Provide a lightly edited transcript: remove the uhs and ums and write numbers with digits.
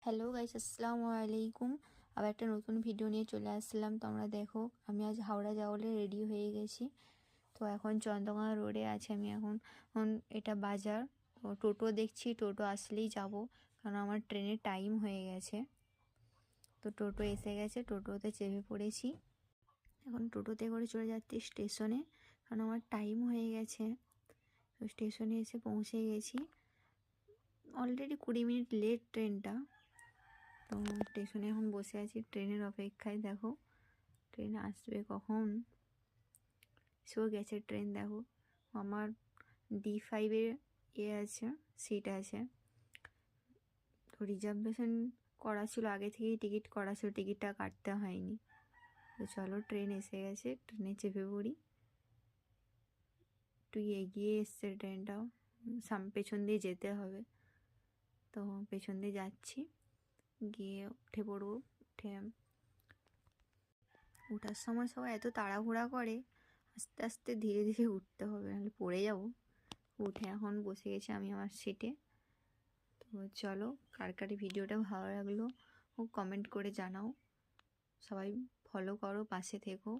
Hello guys, আসসালামু আলাইকুম। আবার একটা নতুন ভিডিও নিয়ে চলে আসলাম। তোমরা দেখো, আমি আজ হাওড়া যাওয়ালে রেডি হয়ে গেছি। তো এখন চন্দ্রকোনা রোডে আছি আমি এখন। এটা বাজার। তো টোটো দেখছি, টোটো আসলেই যাব, কারণ আমার ট্রেনের টাইম হয়ে গেছে। তো টোটো এসে গেছে, টোটোতে চেপে পড়েছি। এখন টোটোতে করে চলে যাচ্ছি স্টেশনে, কারণ আমার টাইম হয়ে গেছে। তো স্টেশনে এসে পৌঁছে গেছি। অলরেডি 20 মিনিট লেট ট্রেনটা। তো স্টেশনে এখন বসে আছি ট্রেনের অপেক্ষায়। দেখো ট্রেন আসবে কখন। সেও গেছে ট্রেন। দেখো আমার D5-এর আছে, সিট আছে। তো রিজার্ভেশন করা ছিল, আগে থেকেই টিকিট করা ছিল, টিকিটটা কাটতে হয়নি। তো চলো, ট্রেন এসে গেছে, ট্রেনে চেপে পড়ি। একটু এগিয়ে এসছে ট্রেনটাও, পেছন দিয়ে যেতে হবে। তো পেছন দিয়ে যাচ্ছি, গিয়ে উঠে পড়বো। ওঠার সময় সবাই এত তাড়াহুড়া করে, আস্তে আস্তে ধীরে ধীরে উঠতে হবে, নাহলে পড়ে যাবো। উঠে এখন বসে গেছি আমি আমার সিটে। তো চলো, কার কার ভিডিওটা ভালো লাগলো ও কমেন্ট করে জানাও। সবাই ফলো করো, পাশে থেকো।